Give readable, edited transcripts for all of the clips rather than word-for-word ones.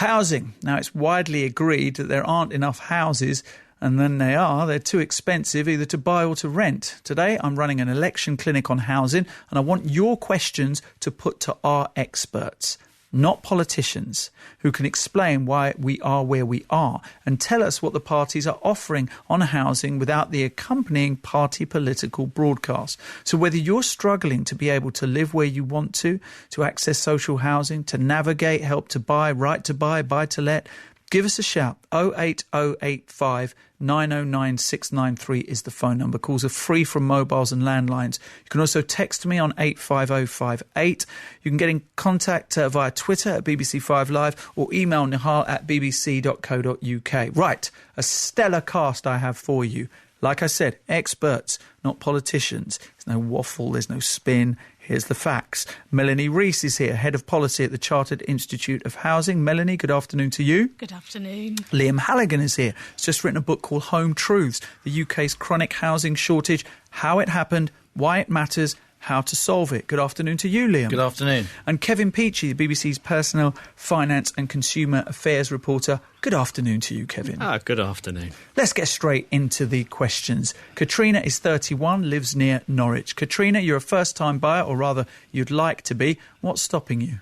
Housing. Now, it's widely agreed that there aren't enough houses, and then they're too expensive either to buy or to rent. Today, I'm running an election clinic on housing, and I want your questions to put to our experts, not politicians, who can explain why we are where we are and tell us what the parties are offering on housing without the accompanying party political broadcast. So whether you're struggling to be able to live where you want to access social housing, to navigate Help to Buy, Right to Buy, Buy to Let, give us a shout. 08085 909 693 is the phone number. Calls are free from mobiles and landlines. You can also text me on 85058. You can get in contact via Twitter at BBC5 Live or email Nihal at bbc.co.uk. Right, a stellar cast I have for you. Like I said, experts, not politicians. There's no waffle, there's no spin. Here's the facts. Melanie Rees is here, Head of Policy at the Chartered Institute of Housing. Melanie, good afternoon to you. Good afternoon. Liam Halligan is here. He's just written a book called Home Truths, the UK's chronic housing shortage, how it happened, why it matters, how to solve it. Good afternoon to you, Liam. Good afternoon. And Kevin Peachy, the BBC's personal, finance and consumer affairs reporter. Good afternoon to you, Kevin. Good afternoon. Let's get straight into the questions. Katrina is 31, lives near Norwich. Katrina, you're a first-time buyer, or rather, you'd like to be. What's stopping you?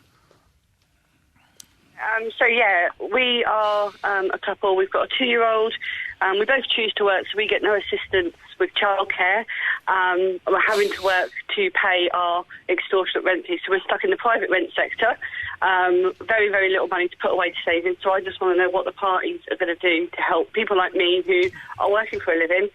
We are a couple. We've got a 2-year-old. We both choose to work, so we get no assistance with childcare. We're having to work to pay our extortionate rent fees, so we're stuck in the private rent sector. Very, very little money to put away to savings, so I just want to know what the parties are going to do to help people like me who are working for a living.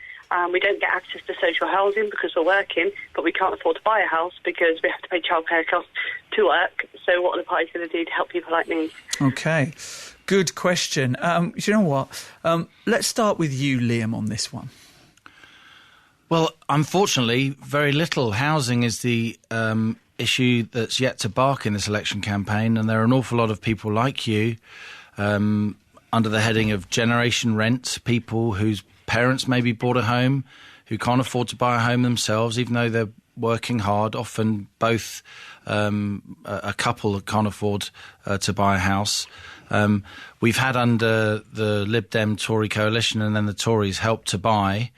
We don't get access to social housing because we're working, but we can't afford to buy a house because we have to pay childcare costs to work. So what are the parties going to do to help people like me? OK. Good question. You know what? Let's start with you, Liam, on this one. Well, unfortunately, very little. Housing is the issue that's yet to bark in this election campaign, and there are an awful lot of people like you under the heading of generation rent, people whose parents maybe bought a home, who can't afford to buy a home themselves, even though they're working hard, often both a couple that can't afford to buy a house. We've had under the Lib Dem Tory coalition and then the Tories Help to Buy,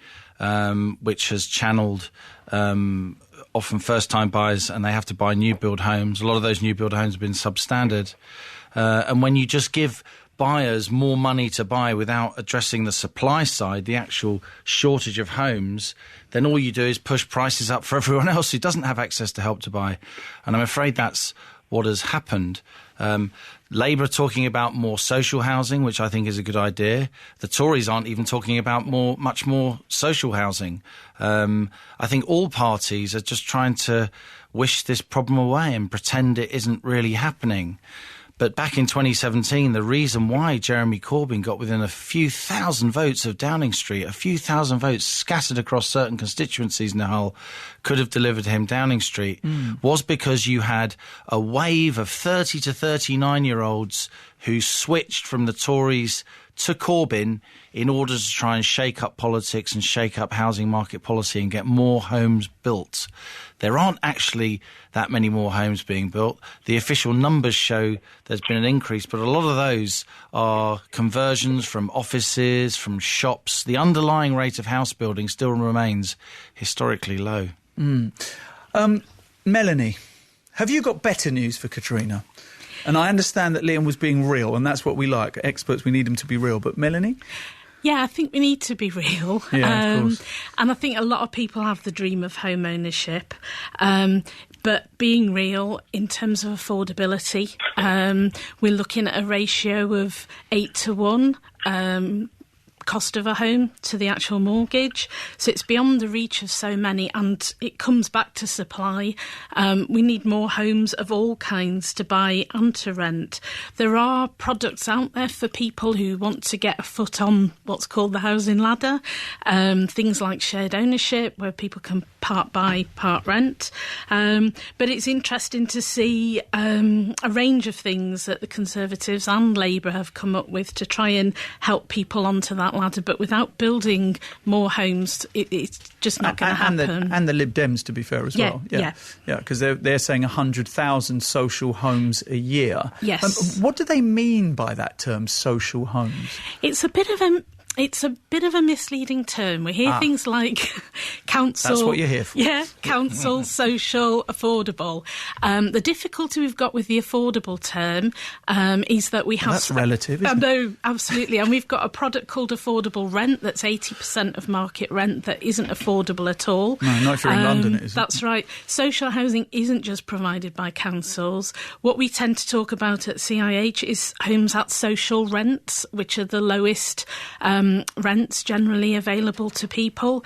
which has channelled often first-time buyers, and they have to buy new-build homes. A lot of those new-build homes have been substandard. And when you just give buyers more money to buy without addressing the supply side, the actual shortage of homes, then all you do is push prices up for everyone else who doesn't have access to Help to Buy. And I'm afraid that's what has happened. Labour are talking about more social housing, which I think is a good idea. The Tories aren't even talking about much more social housing. I think all parties are just trying to wish this problem away and pretend it isn't really happening. But back in 2017, the reason why Jeremy Corbyn got within a few thousand votes of Downing Street, a few thousand votes scattered across certain constituencies, Nihal, could have delivered him Downing Street, was because you had a wave of 30 to 39-year-olds who switched from the Tories to Corbyn in order to try and shake up politics and shake up housing market policy and get more homes built. There aren't actually that many more homes being built. The official numbers show there's been an increase, but a lot of those are conversions from offices, from shops. The underlying rate of house building still remains historically low. Melanie, have you got better news for Katrina? And I understand that Liam was being real, and that's what we like. Experts, we need them to be real. But Melanie? Yeah, I think we need to be real. Yeah, of course. And I think a lot of people have the dream of home ownership. But being real in terms of affordability, we're looking at a ratio of 8 to 1. Cost of a home to the actual mortgage. So it's beyond the reach of so many, and it comes back to supply. We need more homes of all kinds to buy and to rent. There are products out there for people who want to get a foot on what's called the housing ladder. Things like shared ownership, where people can part buy, part rent. But it's interesting to see a range of things that the Conservatives and Labour have come up with to try and help people onto that ladder, but without building more homes, it's just not going to happen. And the Lib Dems, to be fair, as well. Yeah, because they're saying 100,000 social homes a year. Yes. What do they mean by that term, social homes? It's a bit of a misleading term. We hear things like council. That's what you're here for. Yeah, council, social, affordable. The difficulty we've got with the affordable term is that we have... That's relative, isn't it? No, absolutely. And we've got a product called affordable rent that's 80% of market rent that isn't affordable at all. No, not if you're in London, it isn't. That's right. Social housing isn't just provided by councils. What we tend to talk about at CIH is homes at social rents, which are the lowest rents generally available to people.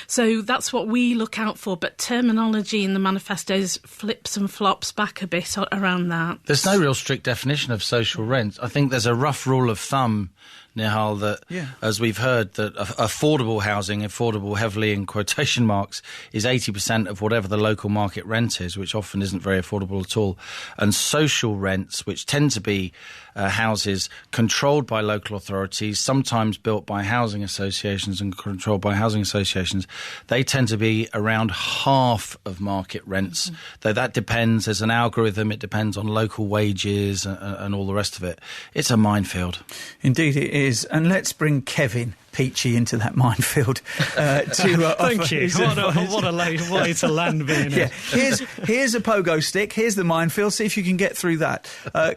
So that's what we look out for, but terminology in the manifestos flips and flops back a bit around that. There's no real strict definition of social rent. I think there's a rough rule of thumb, Nihal, that, as we've heard, that affordable housing, affordable heavily in quotation marks, is 80% of whatever the local market rent is, which often isn't very affordable at all. And social rents, which tend to be houses controlled by local authorities, sometimes built by housing associations and controlled by housing associations, they tend to be around half of market rents. Though that depends, there's an algorithm, it depends on local wages and all the rest of it. It's a minefield. Indeed it is. And let's bring Kevin Peachy into that minefield Thank you. What a way to land being here. Here's a pogo stick. Here's the minefield. See if you can get through that.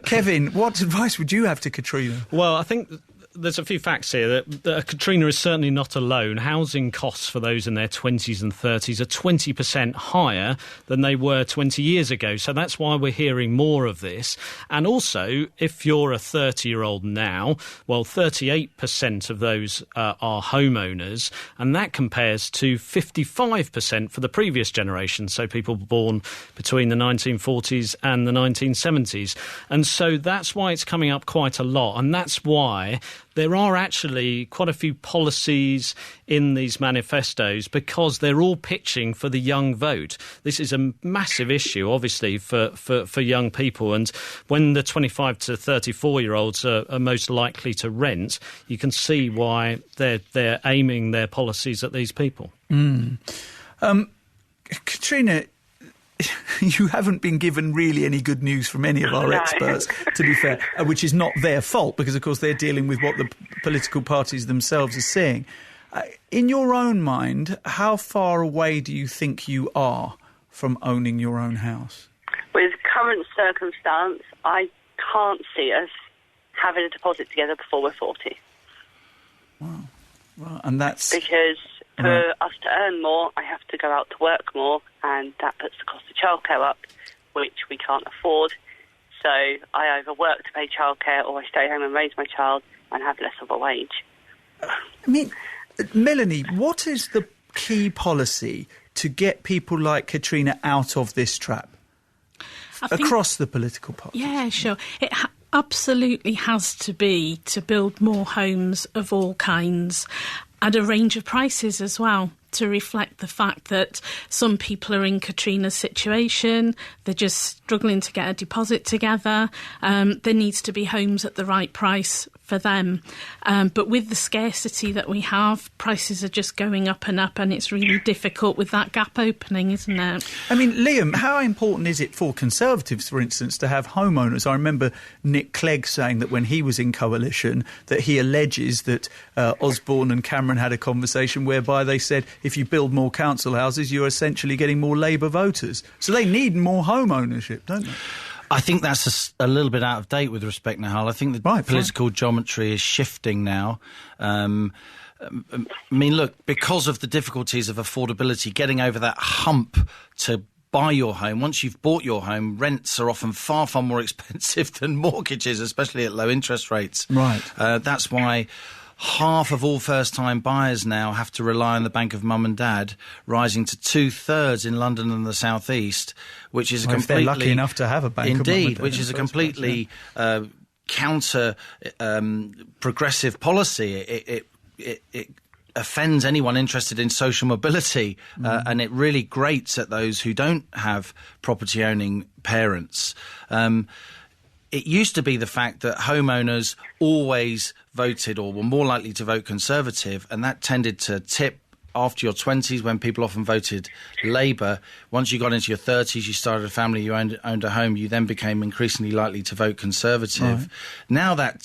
Kevin, what advice would you have to Katrina? Well, I think there's a few facts here that Katrina is certainly not alone. Housing costs for those in their 20s and 30s are 20% higher than they were 20 years ago. So that's why we're hearing more of this. And also, if you're a 30-year-old now, well, 38% of those are homeowners, and that compares to 55% for the previous generation, so people born between the 1940s and the 1970s. And so that's why it's coming up quite a lot, and that's why there are actually quite a few policies in these manifestos, because they're all pitching for the young vote. This is a massive issue, obviously, for young people. And when the 25 to 34-year-olds are most likely to rent, you can see why they're aiming their policies at these people. Katrina, you haven't been given really any good news from any of our experts, to be fair, which is not their fault, because, of course, they're dealing with what the political parties themselves are seeing. In your own mind, how far away do you think you are from owning your own house? With current circumstance, I can't see us having a deposit together before we're 40. Wow. Well, and that's... Because for us to earn more, I have to go out to work more, and that puts the cost of childcare up, which we can't afford. So I either work to pay childcare or I stay home and raise my child and have less of a wage. I mean, Melanie, what is the key policy to get people like Katrina out of this trap across the political parties? Yeah, sure. It absolutely has to be to build more homes of all kinds at a range of prices as well, to reflect the fact that some people are in Katrina's situation, they're just struggling to get a deposit together. There needs to be homes at the right price for them. But with the scarcity that we have, prices are just going up, and it's really difficult with that gap opening, isn't it? I mean, Liam, how important is it for Conservatives, for instance, to have homeowners? I remember Nick Clegg saying that when he was in coalition, that he alleges that Osborne and Cameron had a conversation whereby they said, if you build more council houses, you're essentially getting more Labour voters. So they need more home ownership, don't they? I think that's a little bit out of date with respect, Nihal. I think the political geometry is shifting now. I mean, look, because of the difficulties of affordability, getting over that hump to buy your home, once you've bought your home, rents are often far, far more expensive than mortgages, especially at low interest rates. Right. That's why half of all first-time buyers now have to rely on the bank of mum and dad, rising to 2/3 in London and the South East, which is if they're lucky enough to have a bank of mum and dad, which is a completely counter progressive policy. It offends anyone interested in social mobility, and it really grates at those who don't have property-owning parents. it used to be the fact that homeowners always voted or were more likely to vote Conservative, and that tended to tip after your 20s when people often voted Labour. Once you got into your 30s, you started a family, you owned a home, you then became increasingly likely to vote Conservative. Right. Now that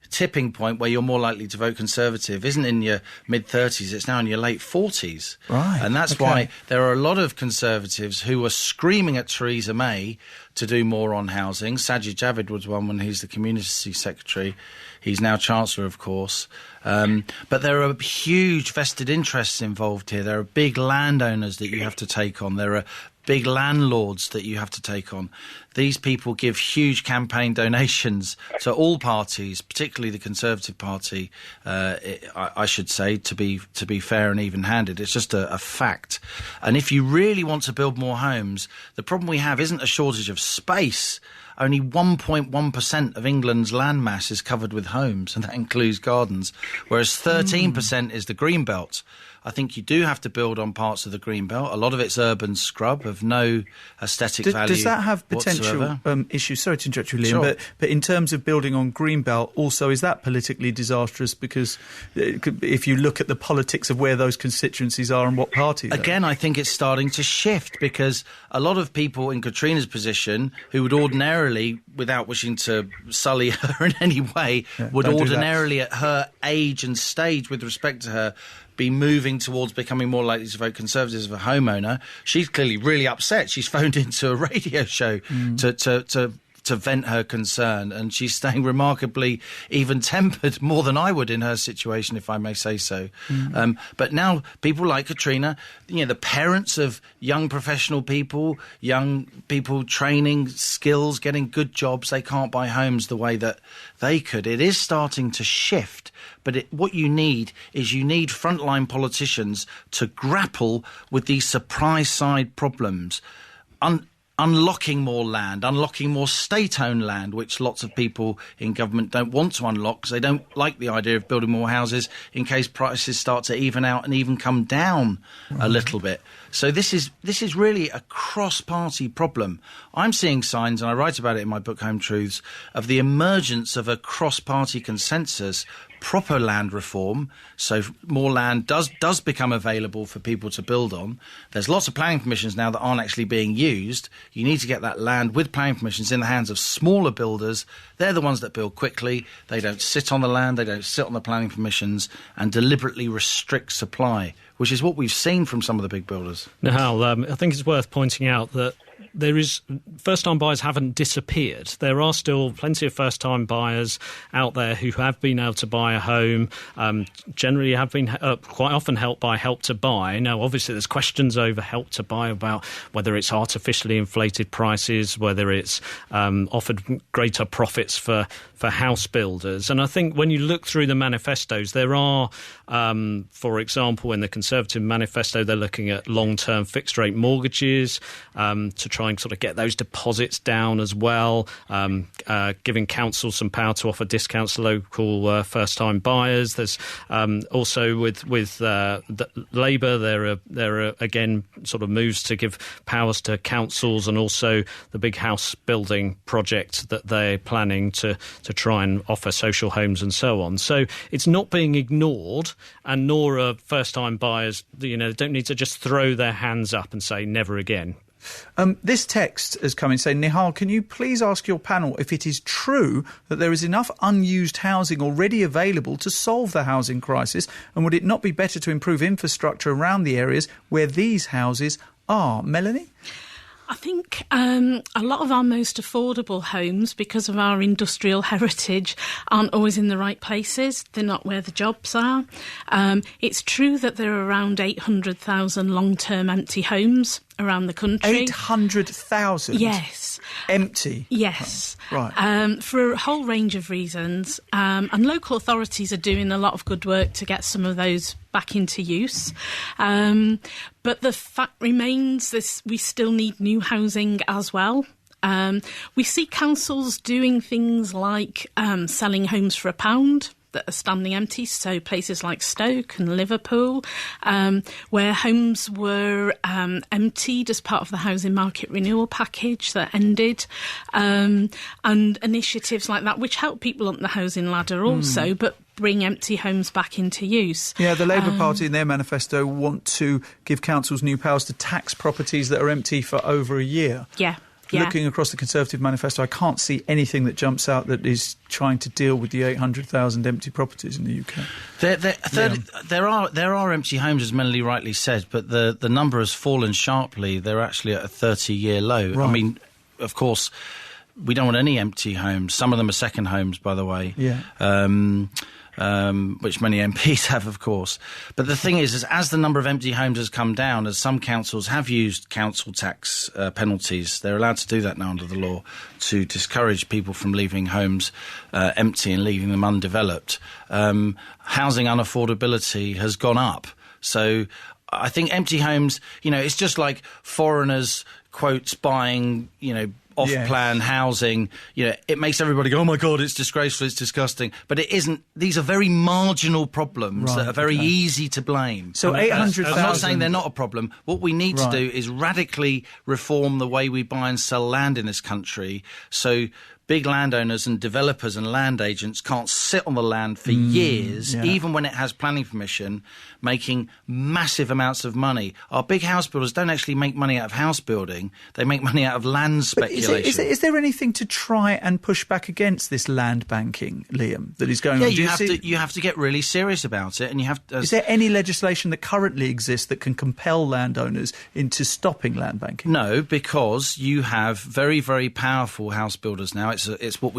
tipping point where you're more likely to vote Conservative isn't in your mid-30s, it's now in your late 40s. Right. And that's why there are a lot of Conservatives who are screaming at Theresa May to do more on housing. Sajid Javid was one when he's the Community Secretary. He's now Chancellor, of course. But there are huge vested interests involved here. There are big landowners that you have to take on. There are big landlords that you have to take on. These people give huge campaign donations to all parties, particularly the Conservative Party, I should say, to be fair and even-handed. It's just a fact. And if you really want to build more homes, the problem we have isn't a shortage of space. Only 1.1% of England's landmass is covered with homes, and that includes gardens, whereas 13% is the green belt. I think you do have to build on parts of the green belt. A lot of it's urban scrub of no aesthetic value. Does that have potential issues? Sorry to interrupt you, Liam, sure. but in terms of building on green belt, also, is that politically disastrous? Because if you look at the politics of where those constituencies are and what party Again, I think it's starting to shift, because a lot of people in Katrina's position who would ordinarily, without wishing to sully her in any way, would ordinarily at her age and stage with respect to her be moving towards becoming more likely to vote Conservative as a homeowner. She's clearly really upset. She's phoned into a radio show to vent her concern, and she's staying remarkably even-tempered, more than I would in her situation, if I may say so. But now people like Katrina, the parents of young professional people, young people training skills, getting good jobs, they can't buy homes the way that they could. It is starting to shift. But what you need is frontline politicians to grapple with these surprise-side problems. Unlocking more land, unlocking more state-owned land, which lots of people in government don't want to unlock because they don't like the idea of building more houses in case prices start to even out and even come down a little bit. So this is really a cross-party problem. I'm seeing signs, and I write about it in my book Home Truths, of the emergence of a cross-party consensus, proper land reform, so more land does become available for people to build on. There's lots of planning permissions now that aren't actually being used. You need to get that land with planning permissions in the hands of smaller builders. They're the ones that build quickly. They don't sit on the land, they don't sit on the planning permissions and deliberately restrict supply, which is what we've seen from some of the big builders. Nihal, I think it's worth pointing out that first-time buyers haven't disappeared. There are still plenty of first-time buyers out there who have been able to buy a home, generally have been quite often helped by Help to Buy. Now, obviously, there's questions over Help to Buy about whether it's artificially inflated prices, whether it's offered greater profits for house builders. And I think when you look through the manifestos, there are, for example, in the Conservative manifesto, they're looking at long-term fixed-rate mortgages to try and sort of get those deposits down as well, giving councils some power to offer discounts to local first-time buyers. There's also with Labour, there are again sort of moves to give powers to councils, and also the big house building project that they're planning to try and offer social homes and so on. So it's not being ignored, and nor are first-time buyers, don't need to just throw their hands up and say never again. This text has come in saying, Nihal, can you please ask your panel if it is true that there is enough unused housing already available to solve the housing crisis, and would it not be better to improve infrastructure around the areas where these houses are? Melanie? I think a lot of our most affordable homes, because of our industrial heritage, aren't always in the right places. They're not where the jobs are. It's true that there are around 800,000 long-term empty homes around the country. 800,000? Yes. Empty? Yes. Right. For a whole range of reasons. And local authorities are doing a lot of good work to get some of those back into use. But the fact remains we still need new housing as well. We see councils doing things like selling homes for £1. that are standing empty, so places like Stoke and Liverpool, where homes were emptied as part of the housing market renewal package that ended, and initiatives like that, which help people up the housing ladder also, but bring empty homes back into use. Yeah, the Labour Party in their manifesto want to give councils new powers to tax properties that are empty for over a year. Yeah. Looking across the Conservative manifesto, I can't see anything that jumps out that is trying to deal with the 800,000 empty properties in the UK. There are empty homes, as Melanie rightly said, but the number has fallen sharply. They're actually at a 30-year low. Right. I mean, of course, we don't want any empty homes. Some of them are second homes, by the way. Yeah. Which many MPs have, of course. But the thing is as the number of empty homes has come down, as some councils have used council tax penalties, they're allowed to do that now under the law, to discourage people from leaving homes empty and leaving them undeveloped. Housing unaffordability has gone up. So I think empty homes, it's just like foreigners, quotes, buying, off-plan housing, it makes everybody go, oh my God, it's disgraceful, it's disgusting. But it isn't. These are very marginal problems that are very easy to blame. So 800,000... I'm not saying they're not a problem. What we need to do is radically reform the way we buy and sell land in this country, so big landowners and developers and land agents can't sit on the land for years, even when it has planning permission, making massive amounts of money. Our big house builders don't actually make money out of house building. They make money out of land speculation. Is there anything to try and push back against this land banking, Liam, that is going on? You have to get really serious about it. And you have to, is there any legislation that currently exists that can compel landowners into stopping land banking? No, because you have very, very powerful house builders now. It's what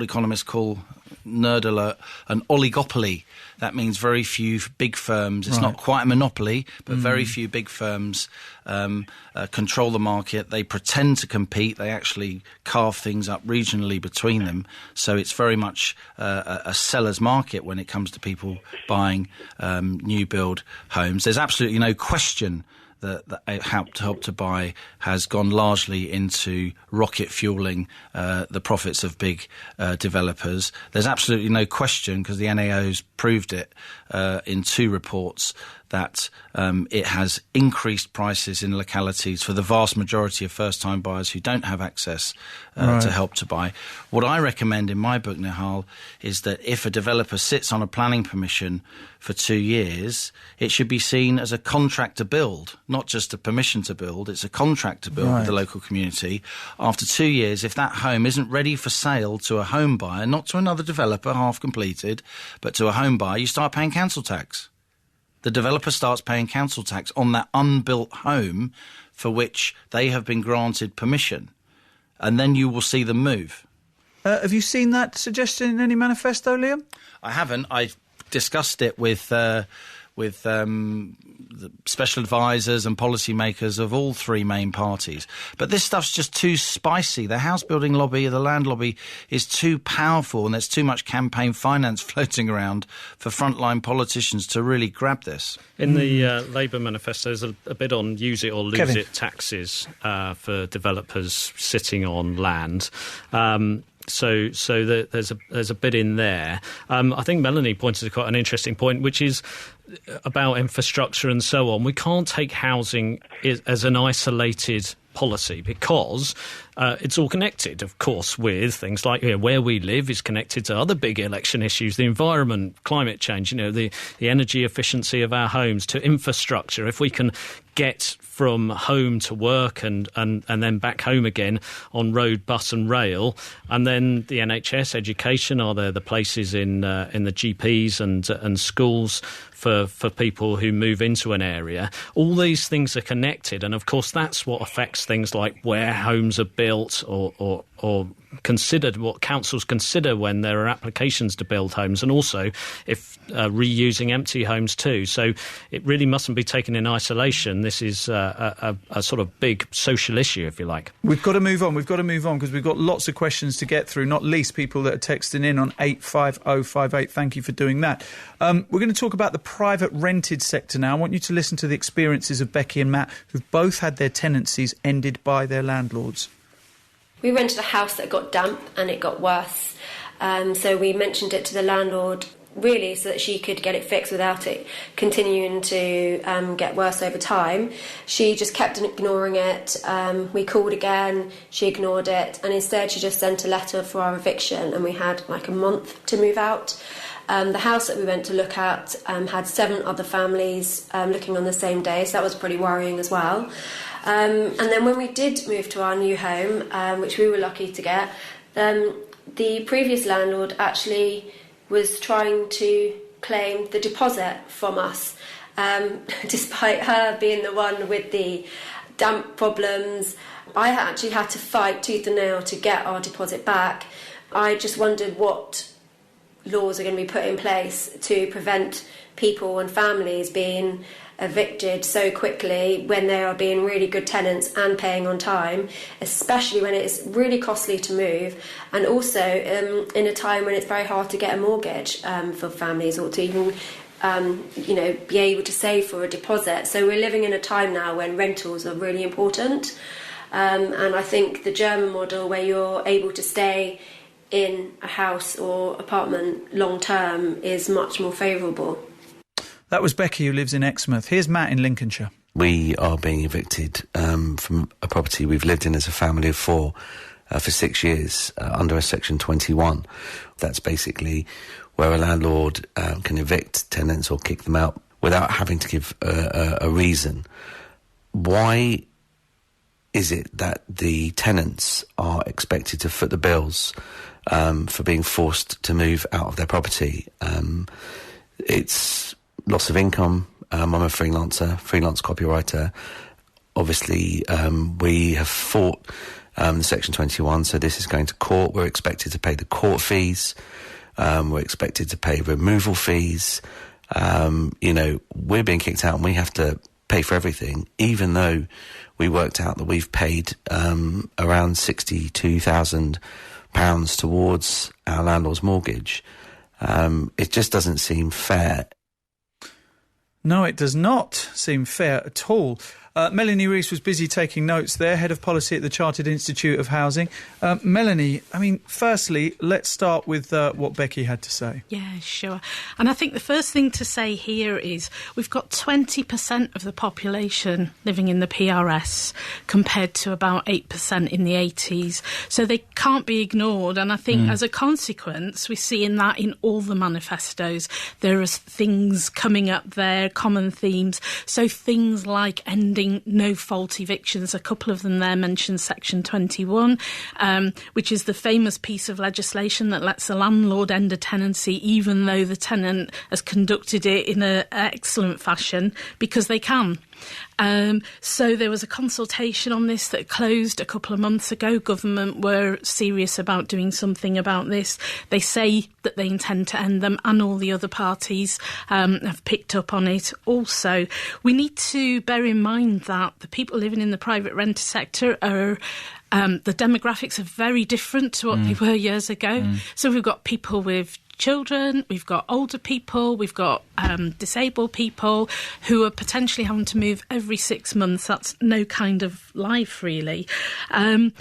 economists call, nerd alert, an oligopoly. That means very few big firms. It's not quite a monopoly, but very few big firms control the market. They pretend to compete. They actually carve things up regionally between them. So it's very much a seller's market when it comes to people buying new build homes. There's absolutely no question that Help to Buy has gone largely into rocket fueling the profits of big developers. There's absolutely no question, because the NAO's proved it in 2 reports, that it has increased prices in localities for the vast majority of first-time buyers who don't have access to Help to Buy. What I recommend in my book, Nihal, is that if a developer sits on a planning permission for 2 years, it should be seen as a contract to build, not just a permission to build. It's a contract to build with the local community. After 2 years, if that home isn't ready for sale to a home buyer, not to another developer half completed, but to a home buyer, you start paying council tax. The developer starts paying council tax on that unbuilt home for which they have been granted permission. And then you will see them move. Have you seen that suggestion in any manifesto, Liam? I haven't. I discussed it with the special advisors and policymakers of all 3 main parties. But this stuff's just too spicy. The house building lobby, the land lobby is too powerful, and there's too much campaign finance floating around for frontline politicians to really grab this. In the Labour manifesto, there's a bit on use it or lose it taxes for developers sitting on land. So there's a bit in there. I think Melanie pointed to quite an interesting point, which is about infrastructure and so on. We can't take housing as an isolated policy, because it's all connected, of course, with things like where we live is connected to other big election issues, the environment, climate change, the energy efficiency of our homes, to infrastructure. If we can get from home to work and then back home again on road, bus and rail, and then the NHS, education, are there the places in the GPs and schools for people who move into an area. All these things are connected, and of course that's what affects things like where homes are built or considered, what councils consider when there are applications to build homes, and also if reusing empty homes too. So it really mustn't be taken in isolation. This is a sort of big social issue, if you like. We've got to move on because we've got lots of questions to get through, not least people that are texting in on 85058. Thank you for doing that. We're going to talk about the private rented sector now. I want you to listen to the experiences of Becky and Matt, who've both had their tenancies ended by their landlords. We rented a house that got damp and it got worse. So we mentioned it to the landlord. really so that she could get it fixed without it continuing to get worse over time. She just kept ignoring it. We called again, she ignored it, and instead she just sent a letter for our eviction, and we had like a month to move out. The house that we went to look at had 7 other families looking on the same day, so that was pretty worrying as well. And then when we did move to our new home, which we were lucky to get, the previous landlord actually was trying to claim the deposit from us, despite her being the one with the damp problems. I actually had to fight tooth and nail to get our deposit back. I just wondered what laws are going to be put in place to prevent people and families being evicted so quickly when they are being really good tenants and paying on time, especially when it's really costly to move, and also in a time when it's very hard to get a mortgage for families, or to even be able to save for a deposit. So we're living in a time now when rentals are really important, and I think the German model, where you're able to stay in a house or apartment long term, is much more favourable. That was Becky, who lives in Exmouth. Here's Matt in Lincolnshire. We are being evicted from a property we've lived in as a family of 4 for 6 years under a Section 21. That's basically where a landlord can evict tenants or kick them out without having to give a reason. Why is it that the tenants are expected to foot the bills for being forced to move out of their property? It's loss of income. I'm a freelance copywriter. Obviously, we have fought Section 21, so this is going to court. We're expected to pay the court fees. We're expected to pay removal fees. We're being kicked out and we have to pay for everything, even though we worked out that we've paid around £62,000 towards our landlord's mortgage. It just doesn't seem fair. No, it does not seem fair at all. Melanie Rees was busy taking notes there, Head of Policy at the Chartered Institute of Housing. Melanie, firstly, let's start with what Becky had to say. Yeah, sure. And I think the first thing to say here is we've got 20% of the population living in the PRS compared to about 8% in the 80s. So they can't be ignored. And I think as a consequence, we're seeing that in all the manifestos. There are things coming up there, common themes. So things like ending no-fault evictions. A couple of them there mention Section 21, which is the famous piece of legislation that lets the landlord end a tenancy even though the tenant has conducted it in an excellent fashion, because they can. So there was a consultation on this that closed a couple of months ago. Government were serious about doing something about this. They say that they intend to end them, and all the other parties have picked up on it. Also, we need to bear in mind that the people living in the private renter sector are the demographics are very different to what they were years ago. So we've got people with children, we've got older people, we've got disabled people who are potentially having to move every 6 months. That's no kind of life, really. The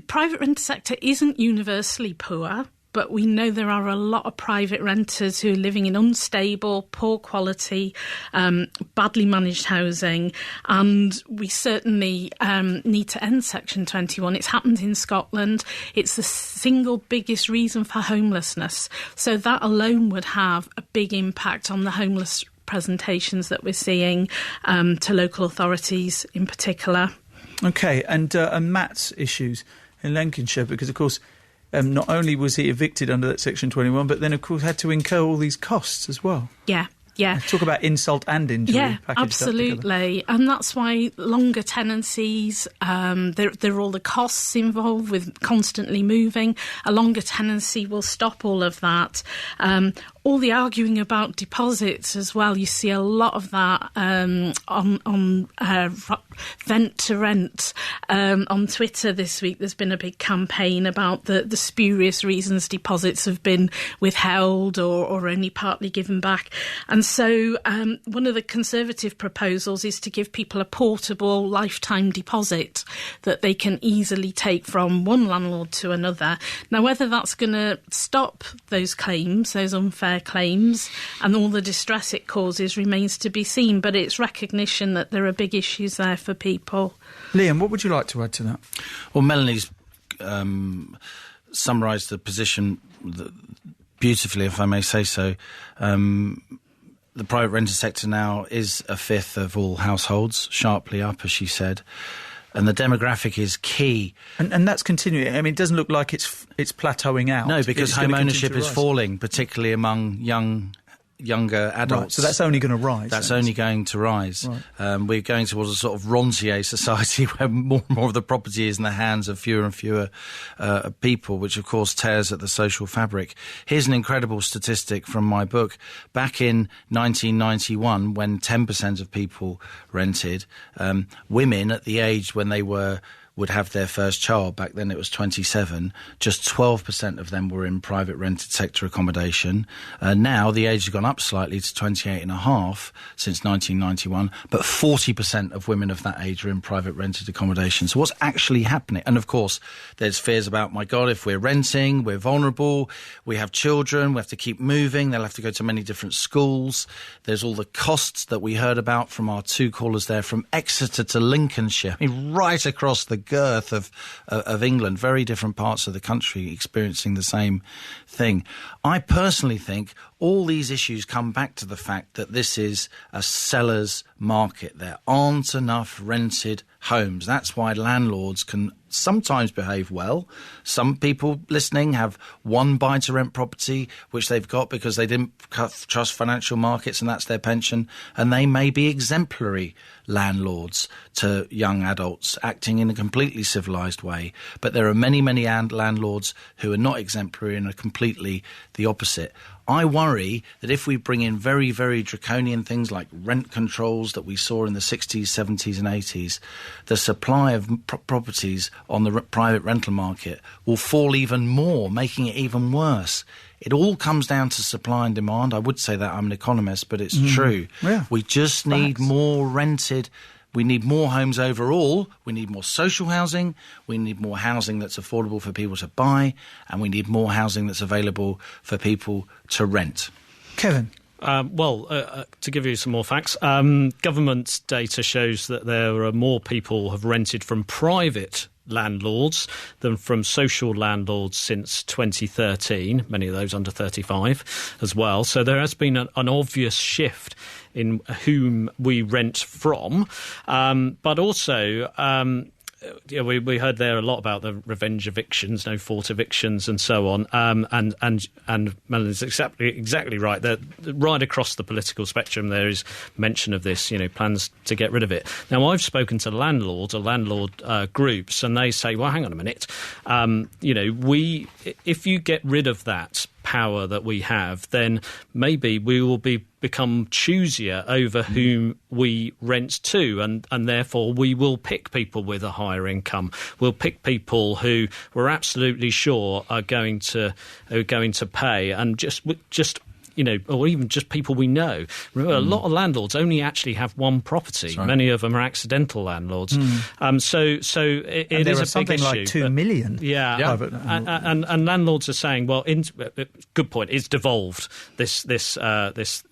private renter sector isn't universally poor, but we know there are a lot of private renters who are living in unstable, poor quality, badly managed housing, and we certainly need to end Section 21. It's happened in Scotland. It's the single biggest reason for homelessness. So that alone would have a big impact on the homeless presentations that we're seeing to local authorities in particular. OK, and Matt's issues in Lincolnshire, because, of course, not only was he evicted under that Section 21, but then, of course, had to incur all these costs as well. Yeah. Talk about insult and injury. Yeah, absolutely. And that's why longer tenancies, there are all the costs involved with constantly moving. A longer tenancy will stop all of that. All the arguing about deposits as well. You see a lot of that on Vent to Rent on Twitter this week. There's been a big campaign about the spurious reasons deposits have been withheld or only partly given back. And And so one of the Conservative proposals is to give people a portable lifetime deposit that they can easily take from one landlord to another. Now, whether that's going to stop those claims, those unfair claims, and all the distress it causes remains to be seen, but it's recognition that there are big issues there for people. Liam, what would you like to add to that? Well, Melanie's summarised the position beautifully, if I may say so. The private rented sector now is a fifth of all households, sharply up, as she said. And the demographic is key. And that's continuing. I mean, it doesn't look like it's plateauing out. No, because home ownership is falling, particularly among younger adults. Right, so that's only going to rise. That's only going to rise. Right. We're going towards a sort of rentier society where more and more of the property is in the hands of fewer and fewer people, which of course tears at the social fabric. Here's an incredible statistic from my book. Back in 1991, when 10% of people rented, women at the age when they would have their first child, back then it was 27, just 12% of them were in private rented sector accommodation. Now the age has gone up slightly to 28.5 since 1991, but 40% of women of that age are in private rented accommodation. So what's actually happening? And of course, there's fears about, my God, if we're renting, we're vulnerable, we have children, we have to keep moving, they'll have to go to many different schools. There's all the costs that we heard about from our two callers there, from Exeter to Lincolnshire, I mean, right across the girth of England, very different parts of the country experiencing the same thing. I personally think all these issues come back to the fact that this is a seller's market. There aren't enough rented homes. That's why landlords can sometimes behave well. Some people listening have one buy-to-rent property, which they've got because they didn't trust financial markets, and that's their pension, and they may be exemplary landlords to young adults, acting in a completely civilised way. But there are many, many landlords who are not exemplary and are completely the opposite. I worry that if we bring in very, very draconian things like rent controls that we saw in the 60s, 70s and 80s, the supply of properties on the private rental market will fall even more, making it even worse. It all comes down to supply and demand. I would say that, I'm an economist, but it's true. Yeah. We just need more rented. We need more homes overall. We need more social housing. We need more housing that's affordable for people to buy. And we need more housing that's available for people to rent. Kevin? To give you some more facts, government data shows that there are more people have rented from private landlords than from social landlords since 2013, many of those under 35 as well. So there has been an obvious shift in whom we rent from, but also we heard there a lot about the revenge evictions, no fault evictions, and so on. And Melanie's exactly right. That right across the political spectrum, there is mention of this. Plans to get rid of it. Now, I've spoken to landlords or landlord groups, and they say, "Well, hang on a minute. If you get rid of that power that we have, then maybe we will become choosier over whom we rent to, and therefore we will pick people with a higher income. We'll pick people who we're absolutely sure are going to pay, and just or even just people we know. Remember, a lot of landlords only actually have one property. Right. Many of them are accidental landlords. So it is a big issue. Something like 2 million. Yeah. And landlords are saying, well, good point. It's devolved. This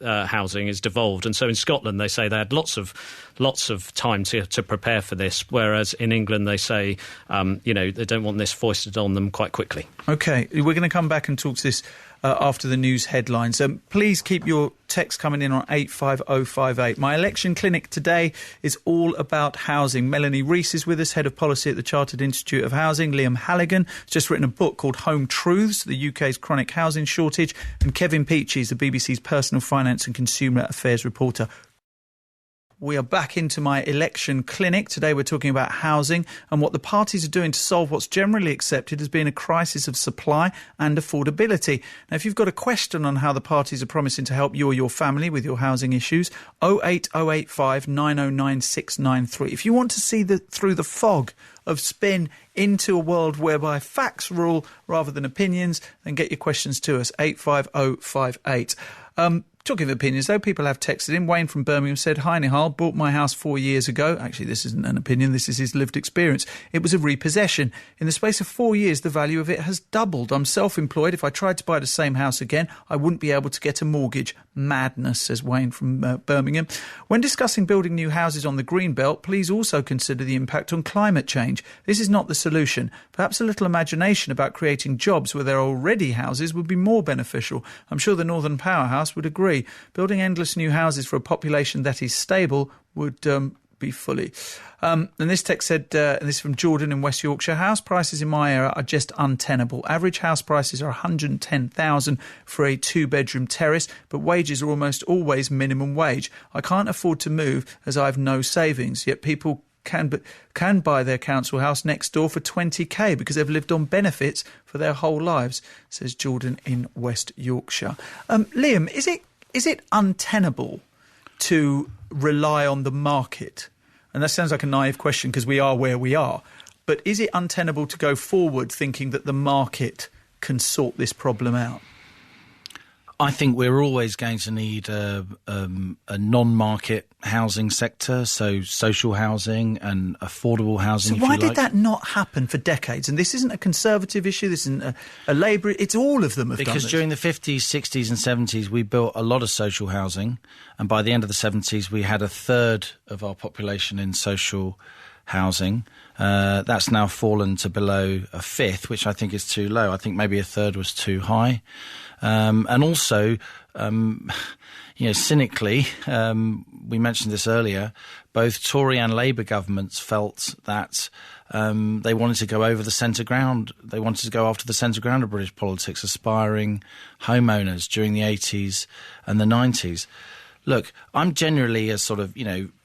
housing is devolved, and so in Scotland they say they had lots of time to prepare for this, whereas in England they say, they don't want this foisted on them quite quickly. Okay, we're going to come back and talk to this after the news headlines. Please keep your text coming in on 85058. My election clinic today is all about housing. Melanie Rees is with us, Head of Policy at the Chartered Institute of Housing. Liam Halligan has just written a book called Home Truths, the UK's Chronic Housing Shortage. And Kevin Peachey is the BBC's Personal Finance and Consumer Affairs reporter. We are back into my election clinic. Today we're talking about housing and what the parties are doing to solve what's generally accepted as being a crisis of supply and affordability. Now, if you've got a question on how the parties are promising to help you or your family with your housing issues, 08085 909 693. If you want to see through the fog of spin into a world whereby facts rule rather than opinions, then get your questions to us, 85058. Talking of opinions, though, people have texted in. Wayne from Birmingham said, "Hi, Nihal, bought my house 4 years ago." Actually, this isn't an opinion, this is his lived experience. "It was a repossession. In the space of 4 years, the value of it has doubled. I'm self-employed. If I tried to buy the same house again, I wouldn't be able to get a mortgage." Madness, says Wayne from Birmingham. "When discussing building new houses on the Greenbelt, please also consider the impact on climate change. This is not the solution. Perhaps a little imagination about creating jobs where there are already houses would be more beneficial. I'm sure the Northern Powerhouse would agree. Building endless new houses for a population that is stable would be fully." And this text said, and this is from Jordan in West Yorkshire, "House prices in my area are just untenable. Average house prices are $110,000 for a 2-bedroom terrace, but wages are almost always minimum wage. I can't afford to move as I have no savings, yet people can buy their council house next door for 20k because they've lived on benefits for their whole lives," says Jordan in West Yorkshire. Liam, is it untenable to rely on the market? And that sounds like a naive question because we are where we are. But is it untenable to go forward thinking that the market can sort this problem out? I think we're always going to need a non-market housing sector, so social housing and affordable housing. So why did that not happen for decades? And this isn't a Conservative issue, this isn't a Labour, it's all of them have done this. Because during the 50s, 60s and 70s, we built a lot of social housing, and by the end of the 70s, we had a third of our population in social housing. That's now fallen to below a fifth, which I think is too low. I think maybe a third was too high. And also, cynically, we mentioned this earlier, both Tory and Labour governments felt that they wanted to go over the centre ground. They wanted to go after the centre ground of British politics, aspiring homeowners during the 80s and the 90s. Look, I'm generally a sort of,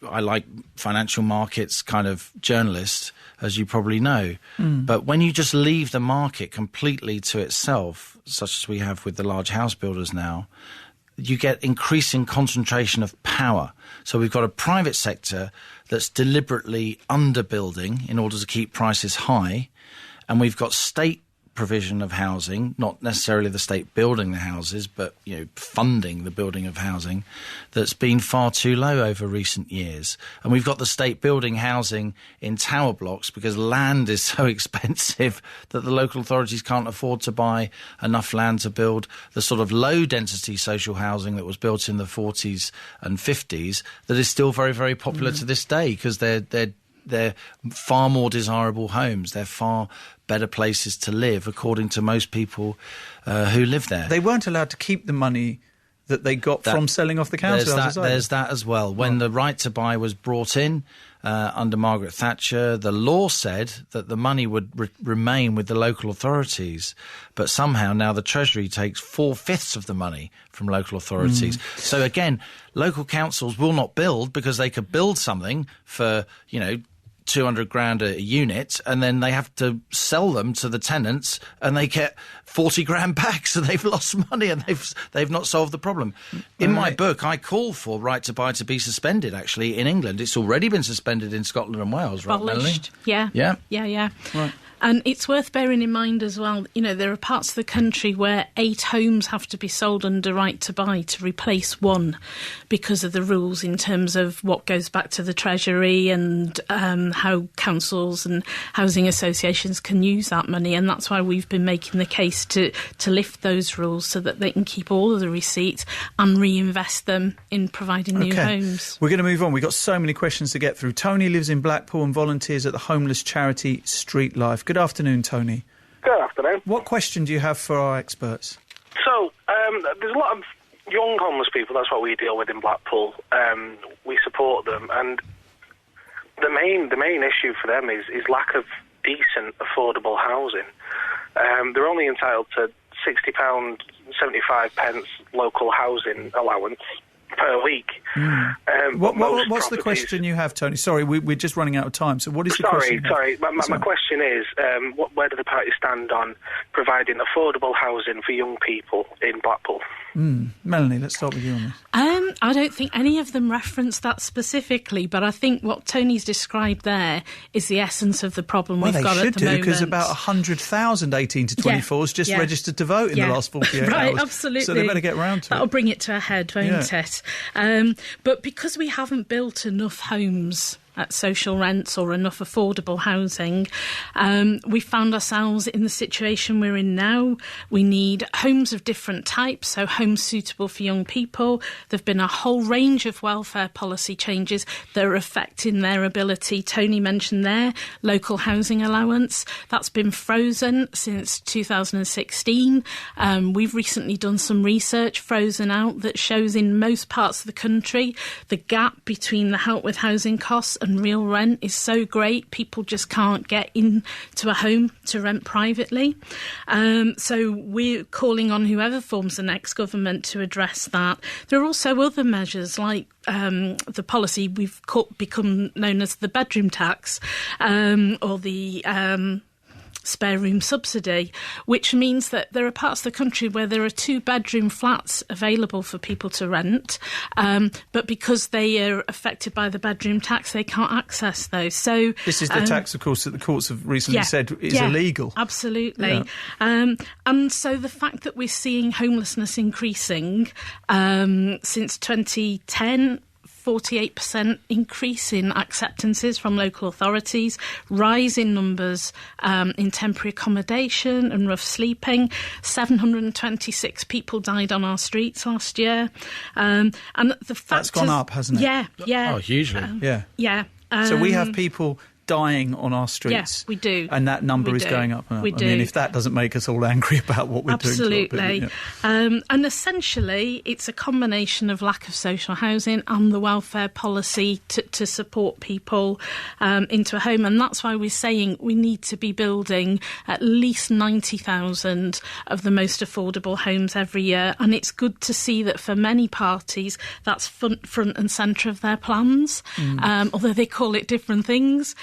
I like financial markets kind of journalist, as you probably know. But when you just leave the market completely to itself, such as we have with the large house builders now, you get increasing concentration of power. So we've got a private sector that's deliberately underbuilding in order to keep prices high, and we've got state provision of housing, not necessarily the state building the houses, but funding the building of housing, that's been far too low over recent years. And we've got the state building housing in tower blocks because land is so expensive that the local authorities can't afford to buy enough land to build the sort of low density social housing that was built in the 40s and 50s that is still very, very popular to this day because they're far more desirable homes. They're far better places to live, according to most people who live there. They weren't allowed to keep the money that they got from selling off the council houses. There's that as well. When the right to buy was brought in under Margaret Thatcher, the law said that the money would remain with the local authorities, but somehow now the Treasury takes 4/5 of the money from local authorities. So again, local councils will not build because they could build something for, 200 grand a unit, and then they have to sell them to the tenants and they get 40 grand back, so they've lost money and they've not solved the problem. In my book, I call for right to buy to be suspended, actually, in England. It's already been suspended in Scotland and Wales, right, Melanie? Yeah. Right. And it's worth bearing in mind as well, there are parts of the country where 8 homes have to be sold under right to buy to replace one because of the rules in terms of what goes back to the Treasury and how councils and housing associations can use that money. And that's why we've been making the case to lift those rules so that they can keep all of the receipts and reinvest them in providing new homes. We're going to move on. We've got so many questions to get through. Tony lives in Blackpool and volunteers at the homeless charity Street Life. Good afternoon, Tony. Good afternoon. What question do you have for our experts? So, there's a lot of young homeless people. That's what we deal with in Blackpool. We support them, and the main issue for them is lack of decent, affordable housing. They're only entitled to £60.75 local housing allowance per week. What's the question you have, Tony? Sorry, we're just running out of time. So what is the question? Sorry. My question is, where do the party stand on providing affordable housing for young people in Blackpool? Melanie, let's start with you on this. I don't think any of them reference that specifically, but I think what Tony's described there is the essence of the problem we've got at the moment. Well, they should do, because about 100,000 18 to 24s just registered to vote in the last 48 hours. Right, absolutely. So they better get round to it. That'll bring it to a head, won't it? But because we haven't built enough homes at social rents or enough affordable housing, we found ourselves in the situation we're in now. We need homes of different types, so homes suitable for young people. There have been a whole range of welfare policy changes that are affecting their ability. Tony mentioned there, local housing allowance. That's been frozen since 2016. We've recently done some research, frozen out, that shows in most parts of the country the gap between the help with housing costs and real rent is so great, people just can't get into a home to rent privately. So we're calling on whoever forms the next government to address that. There are also other measures like the policy we've become known as the bedroom tax, or the spare room subsidy, which means that there are parts of the country where there are 2-bedroom flats available for people to rent, but because they are affected by the bedroom tax, they can't access those. So this is the tax, of course, that the courts have recently said is illegal. Absolutely. Yeah. And so the fact that we're seeing homelessness increasing since 2010, 48% increase in acceptances from local authorities, rise in numbers in temporary accommodation and rough sleeping. 726 people died on our streets last year. And the fact that's gone up, hasn't it? Yeah. Oh, hugely. Yeah. So we have people dying on our streets. Yes, we do. And that number is going up and up. We do. I mean, if that doesn't make us all angry about what we're doing. Absolutely. And essentially, it's a combination of lack of social housing and the welfare policy to support people into a home. And that's why we're saying we need to be building at least 90,000 of the most affordable homes every year. And it's good to see that for many parties, that's front and centre of their plans, although they call it different things.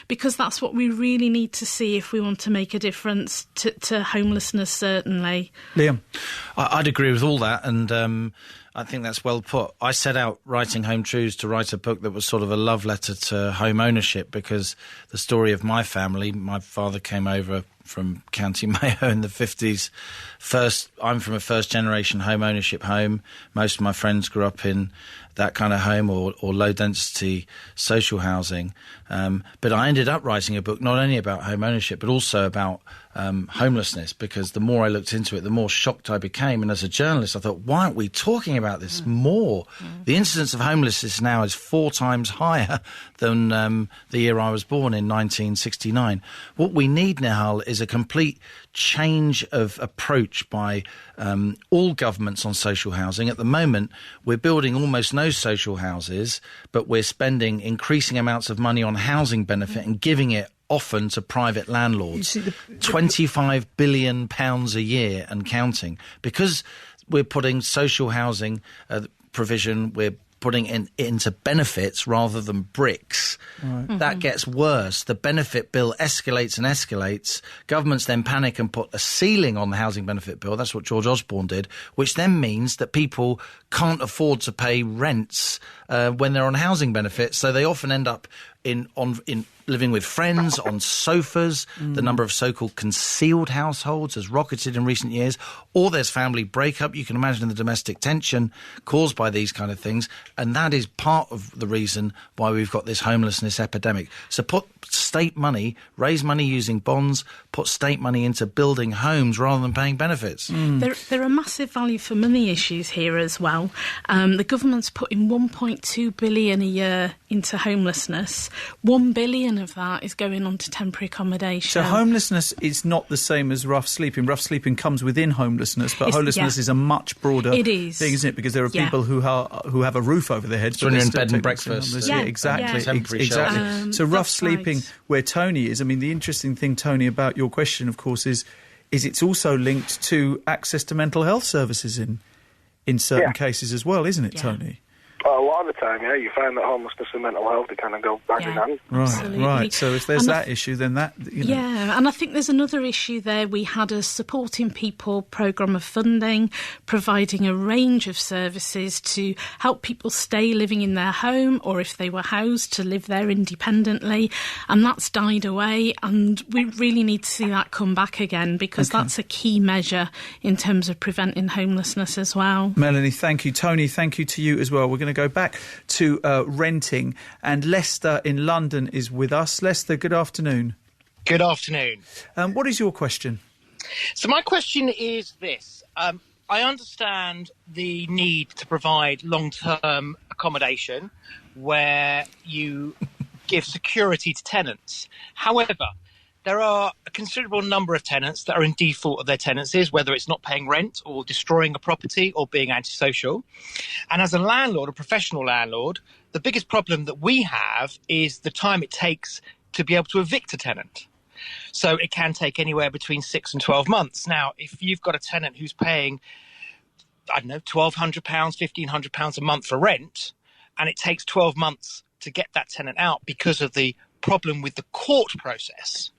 Because that's what we really need to see if we want to make a difference to homelessness, certainly. Liam? I'd agree with all that, and I think that's well put. I set out writing Home Truths to write a book that was sort of a love letter to home ownership, because the story of my family, my father came over from County Mayo in the 50s. I'm from a first-generation home ownership home. Most of my friends grew up in that kind of home or low-density social housing. But I ended up writing a book not only about home ownership but also about homelessness, because the more I looked into it, the more shocked I became. And as a journalist, I thought, why aren't we talking about this more? The incidence of homelessness now is 4 times higher than the year I was born in 1969. What we need, Nihal, is a complete change of approach by all governments on social housing. At the moment, we're building almost no social houses, but we're spending increasing amounts of money on housing benefit and giving it often to private landlords. £25 billion a year and counting. Because we're putting social housing provision, we're putting into benefits rather than bricks. Right. That gets worse. The benefit bill escalates and escalates. Governments then panic and put a ceiling on the housing benefit bill. That's what George Osborne did, which then means that people can't afford to pay rents when they're on housing benefits. So they often end up in living with friends on sofas. The number of so-called concealed households has rocketed in recent years. Or there's family breakup. You can imagine the domestic tension caused by these kind of things. And that is part of the reason why we've got this homelessness epidemic. So put state money, raise money using bonds, put state money into building homes rather than paying benefits. There are massive value for money issues here as well. The government's putting £1.2 billion a year into homelessness. £1 billion of that is going on to temporary accommodation. So homelessness is not the same as rough sleeping. Rough sleeping comes within homelessness, but homelessness is a much broader thing, isn't it? Because there are people who have a roof over their heads. So when you're in bed and breakfast. Exactly. So rough sleeping, where Tony is, I mean, the interesting thing, Tony, about your question, of course, is it's also linked to access to mental health services in certain cases as well, isn't it, Tony? Well, of the time, you find that homelessness and mental health, they kind of go hand in hand. Right. So if there's that issue, then that, Yeah, and I think there's another issue there. We had a Supporting People programme of funding, providing a range of services to help people stay living in their home, or if they were housed, to live there independently. And that's died away, and we really need to see that come back again, because that's a key measure in terms of preventing homelessness as well. Melanie, thank you. Tony, thank you to you as well. We're going to go back to renting, and Lester in London is with us. Lester, good afternoon. Good afternoon. What is your question? So my question is this. I understand the need to provide long-term accommodation where you give security to tenants. However, there are a considerable number of tenants that are in default of their tenancies, whether it's not paying rent or destroying a property or being antisocial. And as a landlord, a professional landlord, the biggest problem that we have is the time it takes to be able to evict a tenant. So it can take anywhere between 6 and 12 months. Now, if you've got a tenant who's paying, I don't know, £1,200, £1,500 a month for rent, and it takes 12 months to get that tenant out because of the problem with the court process,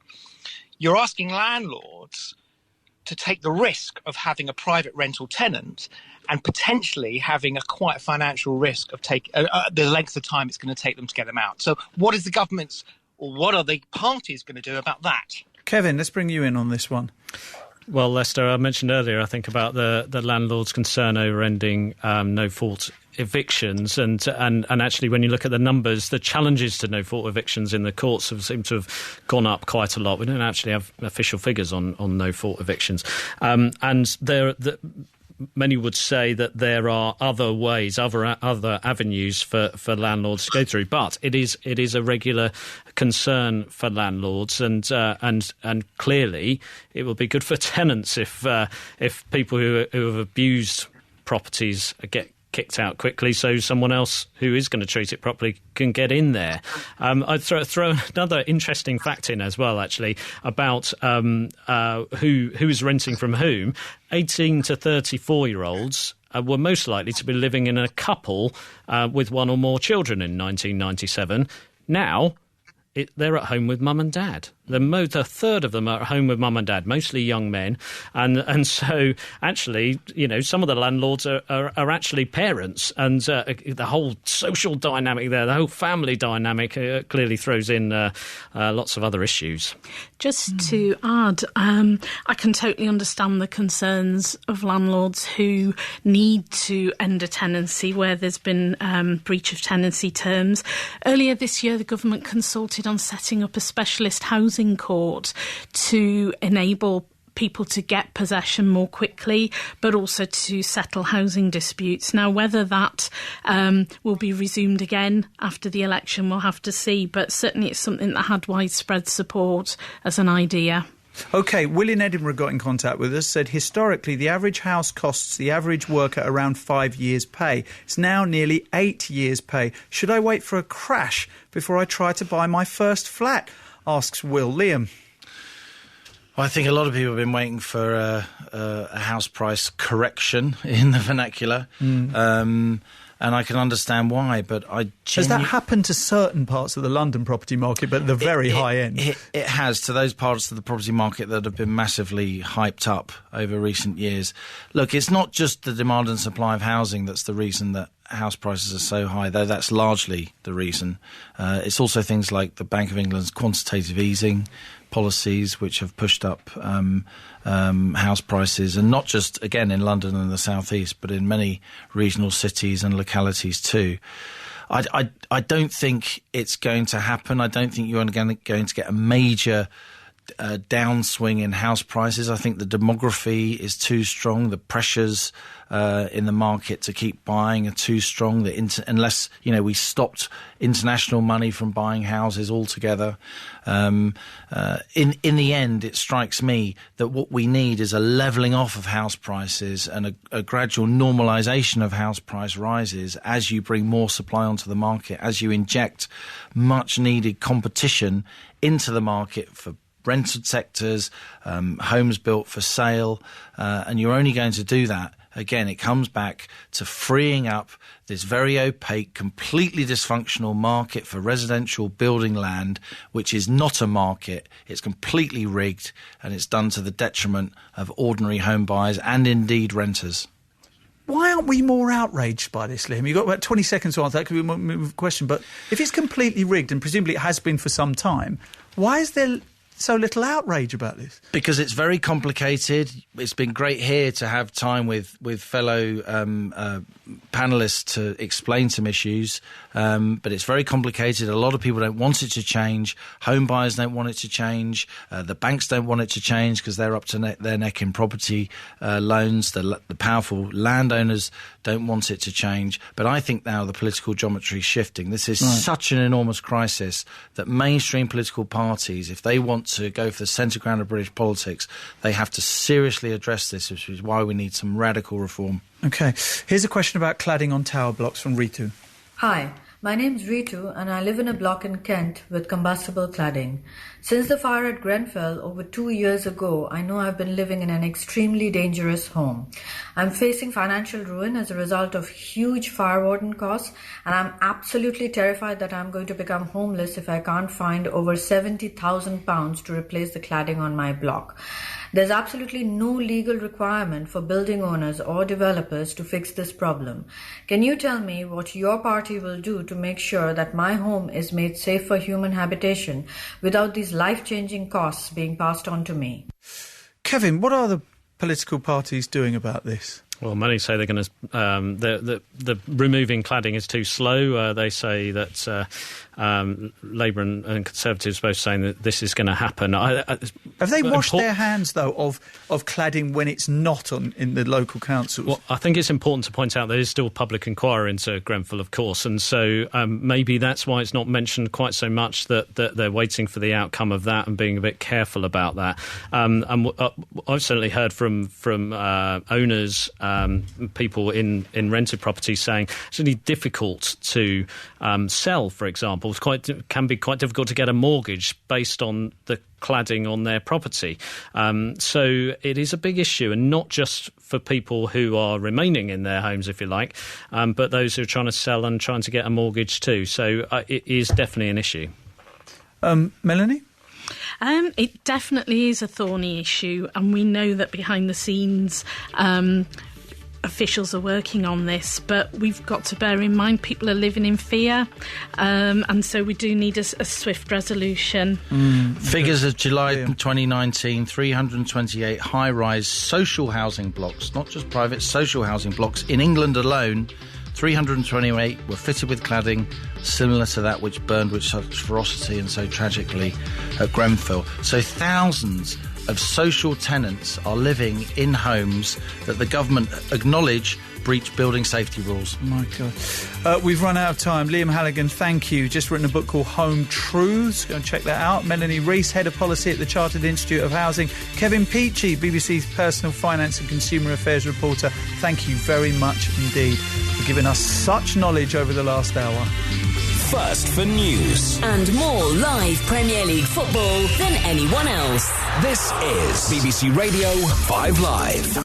you're asking landlords to take the risk of having a private rental tenant and potentially having quite a financial risk of the length of time it's going to take them to get them out. So what is the government's, or what are the parties going to do about that? Kevin, let's bring you in on this one. Well, Lester, I mentioned earlier, I think, about the landlord's concern over ending no-fault evictions, and actually, when you look at the numbers, the challenges to no-fault evictions in the courts seem to have gone up quite a lot. We don't actually have official figures on no-fault evictions, and many would say that there are other ways, other avenues for landlords to go through, but it is a regular concern for landlords, and clearly it will be good for tenants if people who have abused properties get kicked out quickly, so someone else who is going to treat it properly can get in there. I'd throw another interesting fact in as well, actually, about who's renting from whom. 18 to 34-year-olds were most likely to be living in a couple with one or more children in 1997. Now, they're at home with mum and dad. A third of them are at home with mum and dad, mostly young men. And so, actually, some of the landlords are actually parents. And the whole social dynamic there, the whole family dynamic clearly throws in lots of other issues. Just to add, I can totally understand the concerns of landlords who need to end a tenancy where there's been breach of tenancy terms. Earlier this year, the government consulted on setting up a specialist housing court to enable people to get possession more quickly, but also to settle housing disputes. Now, whether that will be resumed again after the election, we'll have to see, but certainly it's something that had widespread support as an idea. OK, Will in Edinburgh got in contact with us, said historically the average house costs the average worker around 5 years' pay. It's now nearly 8 years' pay. Should I wait for a crash before I try to buy my first flat? Asks Will. Liam. Well, I think a lot of people have been waiting for a house price correction in the vernacular. And I can understand why, but Has that happened to certain parts of the London property market, but at the very high end? It has, to those parts of the property market that have been massively hyped up over recent years. Look, it's not just the demand and supply of housing that's the reason that house prices are so high, though that's largely the reason. It's also things like the Bank of England's quantitative easing policies, which have pushed up house prices, and not just, again, in London and the South East, but in many regional cities and localities too. I don't think it's going to happen. I don't think you're going to get a major downswing in house prices. I think the demography is too strong. The pressures in the market to keep buying are too strong. Unless we stopped international money from buying houses altogether. In the end, it strikes me that what we need is a levelling off of house prices and a gradual normalisation of house price rises as you bring more supply onto the market, as you inject much needed competition into the market for rented sectors, homes built for sale, and you're only going to do that again, it comes back to freeing up this very opaque, completely dysfunctional market for residential building land, which is not a market. It's completely rigged, and it's done to the detriment of ordinary home buyers and indeed renters. Why aren't we more outraged by this, Liam? You've got about 20 seconds to answer. That could be a question. But if it's completely rigged, and presumably it has been for some time, why is there so little outrage about this? Because it's very complicated. It's been great here to have time with fellow panellists to explain some issues, but it's very complicated. A lot of people don't want it to change. Home buyers don't want it to change. The banks don't want it to change because they're up to their neck in property loans. The powerful landowners don't want it to change. But I think now the political geometry is shifting. This is such an enormous crisis that mainstream political parties, if they want to go for the centre ground of British politics, they have to seriously address this, which is why we need some radical reform. OK. Here's a question about cladding on tower blocks from Ritu. Hi, my name's Ritu and I live in a block in Kent with combustible cladding. Since the fire at Grenfell over 2 years ago, I know I've been living in an extremely dangerous home. I'm facing financial ruin as a result of huge fire warden costs, and I'm absolutely terrified that I'm going to become homeless if I can't find over £70,000 to replace the cladding on my block. There's absolutely no legal requirement for building owners or developers to fix this problem. Can you tell me what your party will do to make sure that my home is made safe for human habitation without these life-changing costs being passed on to me? Kevin, what are the political parties doing about this? Well, many say they're going to the removing cladding is too slow. They say that Labour and Conservatives both saying that this is going to happen. Have they washed their hands, though, of cladding when it's not in the local councils? Well, I think it's important to point out there is still public inquiry into Grenfell, of course, and so maybe that's why it's not mentioned quite so much, that they're waiting for the outcome of that and being a bit careful about that. And I've certainly heard from owners, people in rented properties saying it's really difficult to sell, for example. Can be quite difficult to get a mortgage based on the cladding on their property. So it is a big issue, and not just for people who are remaining in their homes, if you like, but those who are trying to sell and trying to get a mortgage too. So it is definitely an issue. Melanie? It definitely is a thorny issue, and we know that behind the scenes officials are working on this, but we've got to bear in mind people are living in fear, and so we do need a swift resolution. Figures of July 2019, 328 high-rise social housing blocks, not just private, social housing blocks in England alone. 328 were fitted with cladding similar to that which burned with such ferocity and so tragically at Grenfell. So thousands of social tenants are living in homes that the government acknowledge breach building safety rules. Oh my God. We've run out of time. Liam Halligan, thank you. Just written a book called Home Truths. Go and check that out. Melanie Rees, Head of Policy at the Chartered Institute of Housing. Kevin Peachy, BBC's Personal Finance and Consumer Affairs reporter. Thank you very much indeed for giving us such knowledge over the last hour. First for news. And more live Premier League football than anyone else. This is BBC Radio 5 Live.